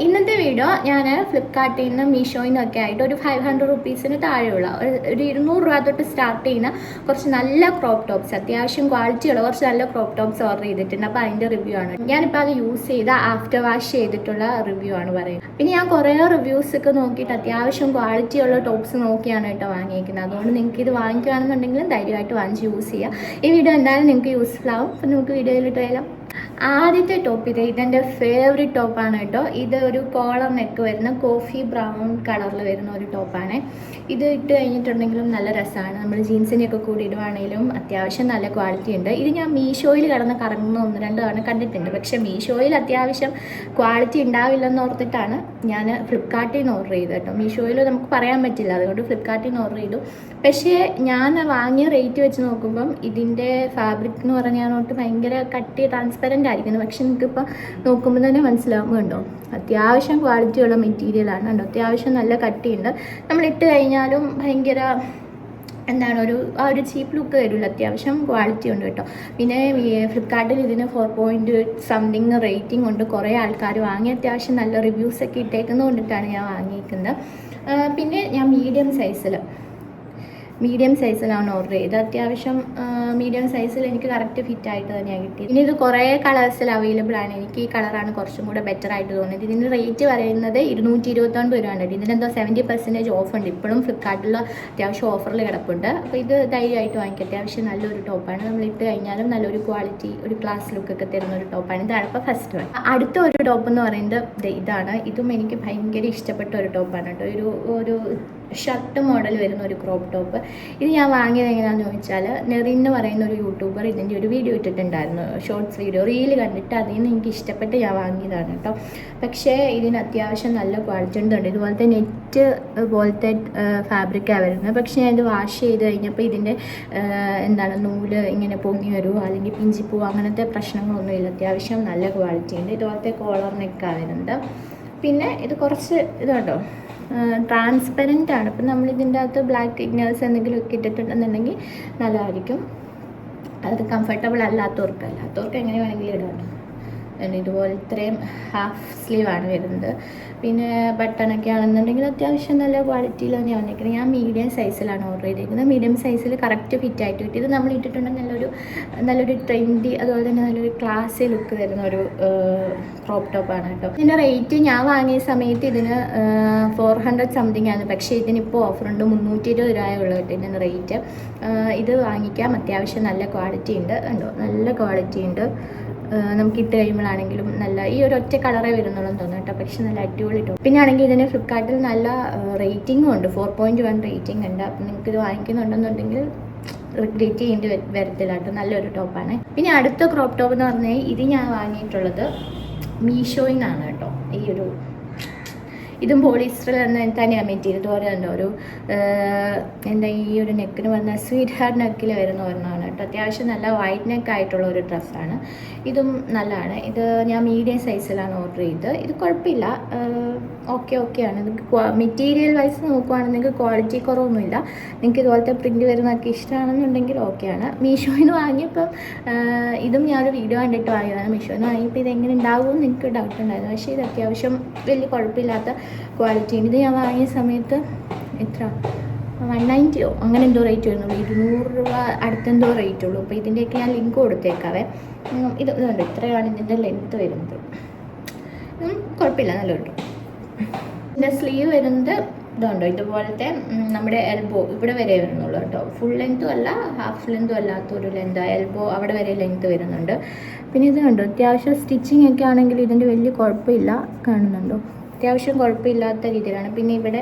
ഇന്നത്തെ വീഡിയോ ഞാൻ ഫ്ലിപ്കാർട്ടിൽ നിന്ന് മീഷോയിൽ നിന്നൊക്കെ ആയിട്ട് ഒരു 500 റുപ്പീസിന് താഴെയുള്ള ഒരു 200 രൂപ തൊട്ട് സ്റ്റാർട്ട് ചെയ്യുന്ന കുറച്ച് നല്ല ക്രോപ്പ് ടോപ്സ്, അത്യാവശ്യം ക്വാളിറ്റിയുള്ള കുറച്ച് നല്ല ക്രോപ്പ് ടോപ്സ് ഓർഡർ ചെയ്തിട്ടുണ്ട്. അപ്പോൾ അതിൻ്റെ റിവ്യൂ ആണ്. ഞാനിപ്പോൾ അത് യൂസ് ചെയ്ത ആഫ്റ്റർ വാഷ് ചെയ്തിട്ടുള്ള റിവ്യൂ ആണ് പറയുന്നത്. പിന്നെ ഞാൻ കുറേ റിവ്യൂസ് ഒക്കെ നോക്കിയിട്ട് അത്യാവശ്യം ക്വാളിറ്റിയുള്ള ടോപ്സ് നോക്കിയാണ് കേട്ടോ വാങ്ങിയിരിക്കുന്നത്. അതുകൊണ്ട് നിങ്ങൾക്ക് ഇത് വാങ്ങിക്കുകയാണെന്നുണ്ടെങ്കിലും ധൈര്യമായിട്ട് വാങ്ങിച്ച് യൂസ് ചെയ്യുക. ഈ വീഡിയോ എന്തായാലും നിങ്ങൾക്ക് യൂസ്ഫുൾ ആവും. അപ്പോൾ നമുക്ക് വീഡിയോയിലിട്ട് വരാം. ആദ്യത്തെ ടോപ്പ് ഇതെൻ്റെ ഫേവറേറ്റ് ടോപ്പാണ് കേട്ടോ. ഇത് ഒരു കോളർ നെക്ക് വരുന്ന കോഫി ബ്രൗൺ കളറിൽ വരുന്ന ഒരു ടോപ്പാണ്. ഇത് ഇട്ട് കഴിഞ്ഞിട്ടുണ്ടെങ്കിലും നല്ല രസമാണ്. നമ്മൾ ജീൻസിനെയൊക്കെ കൂടി ഇടുവാണെങ്കിലും അത്യാവശ്യം നല്ല ക്വാളിറ്റി ഉണ്ട്. ഇത് ഞാൻ മീഷോയിൽ കറങ്ങുന്ന 1-2 തവണ കണ്ടിട്ടുണ്ട്. പക്ഷേ മീഷോയിൽ അത്യാവശ്യം ക്വാളിറ്റി ഉണ്ടാവില്ലെന്ന് ഓർത്തിട്ടാണ് ഞാൻ ഫ്ലിപ്കാർട്ടിൽ നിന്ന് ഓർഡർ ചെയ്തത് കേട്ടോ. മീഷോയിൽ നമുക്ക് പറയാൻ പറ്റില്ല, അതുകൊണ്ട് ഫ്ലിപ്കാർട്ടിൽ നിന്ന് ഓർഡർ ചെയ്തു. പക്ഷേ ഞാൻ വാങ്ങിയ റേറ്റ് വെച്ച് നോക്കുമ്പം ഇതിൻ്റെ ഫാബ്രിക് എന്ന് പറഞ്ഞാൽ ഭയങ്കര കട്ടി ട്രാൻസ്പെറൻ്റ് ആയിരിക്കുന്നു. പക്ഷെ നിങ്ങൾക്കിപ്പോൾ നോക്കുമ്പോൾ തന്നെ മനസ്സിലാവുന്നുണ്ടോ, അത്യാവശ്യം ക്വാളിറ്റിയുള്ള മെറ്റീരിയലാണ് കേട്ടോ. അത്യാവശ്യം നല്ല കട്ടിയുണ്ട്. നമ്മളിട്ട് കഴിഞ്ഞാലും ഭയങ്കര എന്താണ് ആ ഒരു ചീപ്പ് ലുക്ക് വരില്ല. അത്യാവശ്യം ക്വാളിറ്റി ഉണ്ട് കേട്ടോ. പിന്നെ ഫ്ലിപ്കാർട്ടിൽ ഇതിന് 4.something റേറ്റിംഗ് ഉണ്ട്. കുറേ ആൾക്കാർ വാങ്ങി അത്യാവശ്യം നല്ല റിവ്യൂസൊക്കെ ഇട്ടേക്കുന്നത് കൊണ്ടിട്ടാണ് ഞാൻ വാങ്ങിയിരിക്കുന്നത്. പിന്നെ ഞാൻ മീഡിയം സൈസിലാണ് ഓർഡർ ചെയ്തത്. അത്യാവശ്യം മീഡിയം സൈസിൽ എനിക്ക് കറക്റ്റ് ഫിറ്റ് ആയിട്ട് തന്നെയാണ് കിട്ടിയത്. ഇനി ഇത് കുറേ കളേഴ്സിൽ അവൈലബിൾ ആണ്. എനിക്ക് ഈ കളറാണ് കുറച്ചും കൂടെ ബെറ്റർ ആയിട്ട് തോന്നിയത്. ഇതിൻ്റെ റേറ്റ് പറയുന്നത് 229 രൂപയാണ്. ഇതിനെന്തോ 70% ഓഫ് ഉണ്ട്. ഇപ്പോഴും ഫ്ലിപ്കാർട്ടിൽ അത്യാവശ്യം ഓഫറിൽ കിടപ്പുണ്ട്. അപ്പോൾ ഇത് ധൈര്യമായിട്ട് വാങ്ങിക്കുക. അത്യാവശ്യം നല്ലൊരു ടോപ്പാണ്. നമ്മൾ ഇട്ട് കഴിഞ്ഞാലും നല്ലൊരു ക്വാളിറ്റി, ഒരു ക്ലാസ് ലുക്കൊക്കെ തരുന്ന ഒരു ടോപ്പാണ്. ഇതാണ് ഇപ്പോൾ ഫസ്റ്റ് വൺ. അടുത്ത ഒരു ടോപ്പ് എന്ന് പറയുന്നത് ഇതാണ്. ഇതും എനിക്ക് ഭയങ്കര ഇഷ്ടപ്പെട്ട ഒരു ടോപ്പാണ് കേട്ടോ. ഒരു ഷർട്ട് മോഡൽ വരുന്ന ഒരു ക്രോപ്പ് ടോപ്പ്. ഇത് ഞാൻ വാങ്ങിയത് എങ്ങനെയാണെന്ന് ചോദിച്ചാൽ, നെറിൻ എന്ന് പറയുന്ന ഒരു യൂട്യൂബർ ഇതിൻ്റെ ഒരു വീഡിയോ ഇട്ടിട്ടുണ്ടായിരുന്നു, ഷോർട്സ് വീഡിയോ, റീല് കണ്ടിട്ട് അതിൽ നിന്ന് എനിക്ക് ഇഷ്ടപ്പെട്ട് ഞാൻ വാങ്ങിയതാണ് കേട്ടോ. പക്ഷേ ഇതിന് അത്യാവശ്യം നല്ല ക്വാളിറ്റി ഉണ്ട്. ഇതുപോലത്തെ നെറ്റ് പോലത്തെ ഫാബ്രിക്കാണ് വരുന്നത്. പക്ഷേ ഞാൻ ഇത് വാഷ് ചെയ്ത് കഴിഞ്ഞപ്പോൾ ഇതിൻ്റെ നൂല് ഇങ്ങനെ പൊങ്ങി വരുമോ അല്ലെങ്കിൽ പിഞ്ചി പോവോ അങ്ങനത്തെ പ്രശ്നങ്ങളൊന്നുമില്ല. അത്യാവശ്യം നല്ല ക്വാളിറ്റി ഉണ്ട്. ഇതുപോലത്തെ കോളർ നെക്കാണ് വരുന്നത്. പിന്നെ ഇത് കുറച്ച് ഇതുണ്ടോ ട്രാൻസ്പെറൻ്റ് ആണ്. അപ്പം നമ്മളിതിൻ്റെ അകത്ത് ബ്ലാക്ക് ഇഗ്നേഴ്സ് എന്തെങ്കിലും ഒക്കെ ഇട്ടിട്ടുണ്ടെന്നുണ്ടെങ്കിൽ നല്ലതായിരിക്കും. അത് കംഫർട്ടബിൾ അല്ലാത്തവർക്ക് എങ്ങനെ വേണമെങ്കിലും ഇടാം. ഇതുപോലെ ഇത്രയും ഹാഫ് സ്ലീവാണ് വരുന്നത്. പിന്നെ ബട്ടണൊക്കെ ആണെന്നുണ്ടെങ്കിൽ അത്യാവശ്യം നല്ല ക്വാളിറ്റിയിൽ തന്നെയാണ് വന്നിരിക്കുന്നത്. ഞാൻ മീഡിയം സൈസിലാണ് ഓർഡർ ചെയ്തിരിക്കുന്നത്. മീഡിയം സൈസിൽ കറക്റ്റ് ഫിറ്റ് ആയിട്ട് കിട്ടി. ഇത് നമ്മൾ ഇട്ടിട്ടുണ്ടെങ്കിൽ നല്ലൊരു ട്രെൻഡി, അതുപോലെ തന്നെ നല്ലൊരു ക്ലാസി ലുക്ക് തരുന്ന ഒരു ക്രോപ്പ് ടോപ്പാണ് കേട്ടോ. ഇതിൻ്റെ റേറ്റ് ഞാൻ വാങ്ങിയ സമയത്ത് ഇതിന് 400 ആണ്. പക്ഷേ ഇതിനിപ്പോൾ ഓഫറുണ്ട്, 320 രൂപയുള്ളൂ കേട്ടോ ഇതിൻ്റെ റേറ്റ്. ഇത് വാങ്ങിക്കാം. അത്യാവശ്യം നല്ല ക്വാളിറ്റി ഉണ്ട് കണ്ടോ, നല്ല ക്വാളിറ്റി ഉണ്ട്. നമുക്ക് ഇട്ട് കഴിയുമ്പോഴാണെങ്കിലും നല്ല ഈ ഒരു ഒറ്റ കളറേ വരുന്നുള്ളൂ തോന്നുന്നു കേട്ടോ. പക്ഷെ നല്ല അടിപൊളി ടോപ്പ്. പിന്നെ ആണെങ്കിൽ ഇതിന് ഫ്ലിപ്കാർട്ടിൽ നല്ല റേറ്റിംഗും ഉണ്ട്, 4.1 റേറ്റിംഗ് ഉണ്ട്. അപ്പം നിങ്ങൾക്ക് ഇത് വാങ്ങിക്കുന്നുണ്ടെന്നുണ്ടെങ്കിൽ റിഗ്രറ്റ് ചെയ്യേണ്ടി വരത്തില്ല കേട്ടോ. നല്ലൊരു ടോപ്പാണ്. പിന്നെ അടുത്ത ക്രോപ്പ് ടോപ്പ് എന്ന് പറഞ്ഞാൽ ഇത് ഞാൻ വാങ്ങിയിട്ടുള്ളത് മീഷോയിൽ നിന്നാണ് കേട്ടോ. ഇതും പോളിസ്റ്റർ തന്നെയാണ് മെറ്റീരിയൽ. ഇതുപോലെ തന്നെ ഈ ഒരു നെക്കിന് വന്ന സ്വീറ്റ് ഹാർട്ട് നെക്കിൽ വരുന്ന ഒരെണ്ണമാണ് കേട്ടോ. അത്യാവശ്യം നല്ല വൈറ്റ് നെക്ക് ആയിട്ടുള്ള ഒരു ഡ്രസ്സാണ്. ഇതും നല്ലതാണ്. ഇത് ഞാൻ മീഡിയം സൈസിലാണ് ഓർഡർ ചെയ്തത്. ഇത് കുഴപ്പമില്ല, ഓക്കെയാണ്. നിങ്ങൾക്ക് മെറ്റീരിയൽ വൈസ് നോക്കുവാണെങ്കിൽ ക്വാളിറ്റി കുറവൊന്നുമില്ല. നിങ്ങൾക്ക് ഇതുപോലത്തെ പ്രിൻറ്റ് വരുന്നതൊക്കെ ഇഷ്ടമാണെന്നുണ്ടെങ്കിൽ ഓക്കെയാണ്. മീഷോയിൽ നിന്ന് വാങ്ങിയപ്പം ഇതും ഞാനൊരു വീഡിയോ കണ്ടിട്ട് വാങ്ങിയതാണ്. മീഷോയിൽ നിന്ന് വാങ്ങിയപ്പോൾ ഇതെങ്ങനെ ഉണ്ടാകുമെന്ന് എനിക്ക് ഡൗട്ട് ഉണ്ടായിരുന്നു. പക്ഷേ ഇത് അത്യാവശ്യം വലിയ കുഴപ്പമില്ലാത്ത ക്വാളിറ്റി ഉണ്ട്. ഇത് ഞാൻ വാങ്ങിയ സമയത്ത് എത്ര 190 അങ്ങനെ എന്തോ റേറ്റ് വരുന്നുള്ളൂ. 200 രൂപ അടുത്തെന്തോ റേറ്റ് ഉള്ളൂ. അപ്പോൾ ഇതിൻ്റെയൊക്കെ ഞാൻ ലിങ്ക് കൊടുത്തേക്കാവേ. ഇതുണ്ട്, ഇത്രയാണ് ഇതിൻ്റെ ലെങ്ത്ത് വരുന്നത്. കുഴപ്പമില്ല, നല്ല കിട്ടും. ഇതിൻ്റെ സ്ലീവ് വരുന്നത് ഇതുണ്ടോ, ഇതുപോലത്തെ നമ്മുടെ എൽബോ ഇവിടെ വരെ വരുന്നുള്ളൂ കേട്ടോ. ഫുൾ ലെങ്ത്തും അല്ല, ഹാഫ് ലെങ്ത്തും അല്ലാത്തൊരു ലെങ്ത്, എൽബോ അവിടെ വരെ ലെങ്ത്ത് വരുന്നുണ്ട്. പിന്നെ ഇത് കണ്ടോ, അത്യാവശ്യം സ്റ്റിച്ചിങ് ഒക്കെ ആണെങ്കിൽ ഇതിൻ്റെ വലിയ കുഴപ്പമില്ല, കാണുന്നുണ്ടോ, അത്യാവശ്യം കുഴപ്പമില്ലാത്ത രീതിയിലാണ്. പിന്നെ ഇവിടെ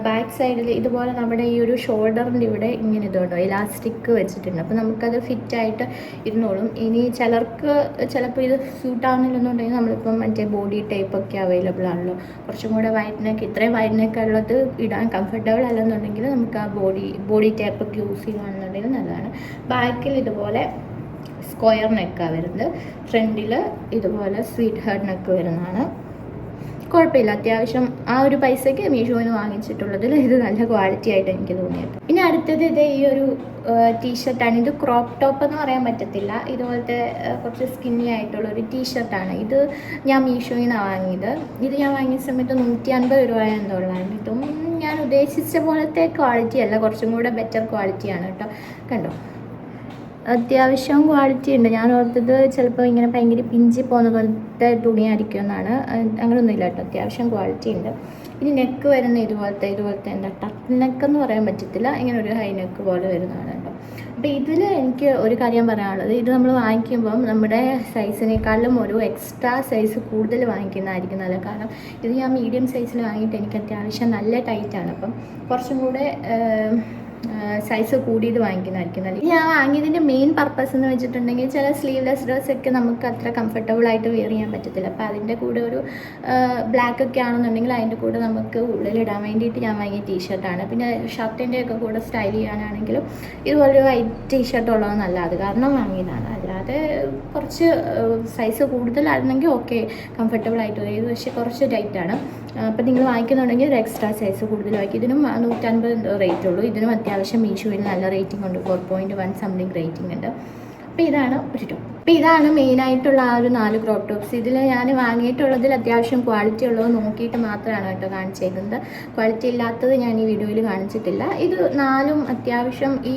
ബാക്ക് സൈഡിൽ ഇതുപോലെ നമ്മുടെ ഈ ഒരു ഷോൾഡറിൻ്റെ ഇവിടെ ഇങ്ങനെ ഇതുണ്ടോ ഇലാസ്റ്റിക് വെച്ചിട്ടുണ്ട്. അപ്പോൾ നമുക്കത് ഫിറ്റായിട്ട് ഇരുന്നോളും. ഇനി ചിലർക്ക് ചിലപ്പോൾ ഇത് സ്യൂട്ട് ആവുന്നില്ലെന്നുണ്ടെങ്കിൽ നമ്മളിപ്പം മറ്റേ ബോഡി ടൈപ്പൊക്കെ അവൈലബിൾ ആണല്ലോ. കുറച്ചും കൂടെ വൈറ്റ് നെക്ക്, ഇത്രയും വൈറ്റ് നെക്ക് ഉള്ളത് ഇടാൻ കംഫർട്ടബിൾ അല്ലെന്നുണ്ടെങ്കിൽ നമുക്ക് ആ ബോഡി ടൈപ്പൊക്കെ യൂസ് ചെയ്യുകയാണെന്നുണ്ടെങ്കിൽ നല്ലതാണ്. ബാക്കിൽ ഇതുപോലെ സ്ക്വയർ നെക്കാണ് വരുന്നത്. ഫ്രണ്ടിൽ ഇതുപോലെ സ്വീറ്റ് ഹാർട്ട് നെക്ക് വരുന്നതാണ്. കുഴപ്പമില്ല, അത്യാവശ്യം ആ ഒരു പൈസയ്ക്ക് മീഷോയിൽ നിന്ന് വാങ്ങിച്ചിട്ടുള്ളതിൽ ഇത് നല്ല ക്വാളിറ്റി ആയിട്ട് എനിക്ക് തോന്നിയത്. പിന്നെ അടുത്തത് ഇത് ഈ ഒരു ടീഷർട്ടാണ്. ഇത് ക്രോപ്പ് ടോപ്പ് എന്ന് പറയാൻ പറ്റത്തില്ല, ഇതുപോലത്തെ കുറച്ച് സ്കിന്നി ആയിട്ടുള്ള ഒരു ടീഷർട്ടാണ്. ഇത് ഞാൻ മീഷോയിൽ നിന്നാണ് വാങ്ങിയത്. ഇത് ഞാൻ വാങ്ങിയ സമയത്ത് 150 രൂപ എന്തോളാണ്. ഇതും ഞാൻ ഉദ്ദേശിച്ച പോലത്തെ ക്വാളിറ്റി അല്ല, കുറച്ചും കൂടെ ബെറ്റർ ക്വാളിറ്റിയാണ് കേട്ടോ. കണ്ടോ, അത്യാവശ്യം ക്വാളിറ്റി ഉണ്ട്. ഞാൻ ഓർത്തത് ചിലപ്പോൾ ഇങ്ങനെ ഭയങ്കര പിഞ്ചി പോകുന്ന പോലത്തെ തുണിയായിരിക്കും എന്നാണ്. അങ്ങനെയൊന്നുമില്ല കേട്ടോ, അത്യാവശ്യം ക്വാളിറ്റി ഉണ്ട്. ഇനി നെക്ക് വരുന്ന ഇതുപോലത്തെ എന്താ ടക്ക് നെക്ക് എന്ന് പറയാൻ പറ്റത്തില്ല, ഇങ്ങനെ ഒരു ഹൈ നെക്ക് പോലെ വരുന്നതാണ് കേട്ടോ. അപ്പോൾ ഇതിൽ എനിക്ക് ഒരു കാര്യം പറയാനുള്ളത്, ഇത് നമ്മൾ വാങ്ങിക്കുമ്പം നമ്മുടെ സൈസിനേക്കാളും ഒരു എക്സ്ട്രാ സൈസ് കൂടുതൽ വാങ്ങിക്കുന്നതായിരിക്കും നല്ലത്. കാരണം ഇത് ഞാൻ മീഡിയം സൈസിൽ വാങ്ങിയിട്ട് എനിക്ക് അത്യാവശ്യം നല്ല ടൈറ്റാണ്. അപ്പം കുറച്ചും കൂടെ സൈസ് കൂടിയത് വാങ്ങിക്കുന്നതായിരിക്കും നല്ലത്. ഞാൻ വാങ്ങിയതിൻ്റെ മെയിൻ പർപ്പസ് എന്ന് വെച്ചിട്ടുണ്ടെങ്കിൽ ചില സ്ലീവ്ലെസ് ഡ്രസ്സൊക്കെ നമുക്ക് അത്ര കംഫർട്ടബിളായിട്ട് വെയർ ചെയ്യാൻ പറ്റത്തില്ല. അപ്പോൾ അതിൻ്റെ കൂടെ ഒരു ബ്ലാക്ക് ഒക്കെ ആണെന്നുണ്ടെങ്കിൽ അതിൻ്റെ കൂടെ നമുക്ക് ഉള്ളിലിടാൻ വേണ്ടിയിട്ട് ഞാൻ വാങ്ങിയ ടീഷർട്ടാണ്. പിന്നെ ഷർട്ടിൻ്റെ ഒക്കെ കൂടെ സ്റ്റൈൽ ചെയ്യാനാണെങ്കിലും ഇതുപോലൊരു വൈറ്റ് ടീഷർട്ട് ഉള്ളത് നല്ല, അത് കാരണം വാങ്ങിയതാണ്. അല്ലാതെ കുറച്ച് സൈസ് കൂടുതലായിരുന്നെങ്കിൽ ഓക്കെ, കംഫർട്ടബിളായിട്ട് വരും. പക്ഷേ കുറച്ച് ടൈറ്റാണ്. അപ്പോൾ നിങ്ങൾ വാങ്ങിക്കുന്നുണ്ടെങ്കിൽ ഒരു എക്സ്ട്രാ സൈസ് കൂടുതൽ വാങ്ങിക്കും. ഇതിനും 150 റേറ്റ് ഉള്ളൂ. ഇതിനും അത്യാവശ്യം മീഷോയിൽ നല്ല റേറ്റിംഗ് ഉണ്ട്, 4.1 സംതിങ് റേറ്റിംഗ് ഉണ്ട്. അപ്പോൾ ഇതാണ് ഒരു ടോപ്പ്. അപ്പോൾ ഇതാണ് മെയിനായിട്ടുള്ള ആ ഒരു 4 ക്രോപ്പ് ടോപ്സ്. ഇതിൽ ഞാൻ വാങ്ങിയിട്ടുള്ളതിൽ അത്യാവശ്യം ക്വാളിറ്റി ഉള്ളത് നോക്കിയിട്ട് മാത്രമാണ് കേട്ടോ കാണിച്ചേക്കുന്നത്. ക്വാളിറ്റി ഇല്ലാത്തത് ഞാൻ ഈ വീഡിയോയിൽ കാണിച്ചിട്ടില്ല. ഇത് 4ഉം അത്യാവശ്യം ഈ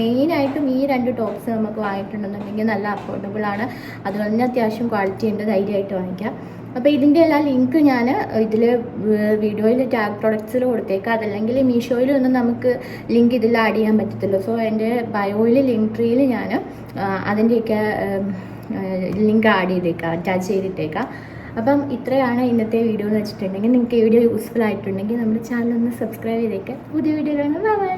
മെയിനായിട്ടും ഈ 2 ടോപ്സ് നമുക്ക് വാങ്ങിയിട്ടുണ്ടെന്നുണ്ടെങ്കിൽ നല്ല അഫോർഡബിൾ ആണ്. അതുപോലെ തന്നെ അത്യാവശ്യം ക്വാളിറ്റി ഉണ്ട്, ധൈര്യമായിട്ട് വാങ്ങിക്കാം. അപ്പോൾ ഇതിൻ്റെ എല്ലാ ലിങ്ക് ഞാൻ ഇതിൽ വീഡിയോയിൽ ടാഗ് പ്രൊഡക്ട്സിൽ കൊടുത്തേക്കാം. അതല്ലെങ്കിൽ മീഷോയിൽ ഒന്നും നമുക്ക് ലിങ്ക് ഇതിൽ ആഡ് ചെയ്യാൻ പറ്റത്തില്ല. സോ എൻ്റെ ബയോയിൽ ലിങ്ക് ട്രീയിൽ ഞാൻ അതിൻ്റെയൊക്കെ ലിങ്ക് ആഡ് ചെയ്തേക്കാം, അറ്റാച്ച് ചെയ്തിട്ടേക്കാം. അപ്പം ഇത്രയാണ് ഇന്നത്തെ വീഡിയോ എന്ന് വെച്ചിട്ടുണ്ടെങ്കിൽ നിങ്ങൾക്ക് ഈ വീഡിയോ യൂസ്ഫുൾ ആയിട്ടുണ്ടെങ്കിൽ നമ്മുടെ ചാനൽ ഒന്ന് സബ്സ്ക്രൈബ് ചെയ്തേക്കാം. പുതിയ വീഡിയോ കാണാം. ബൈ.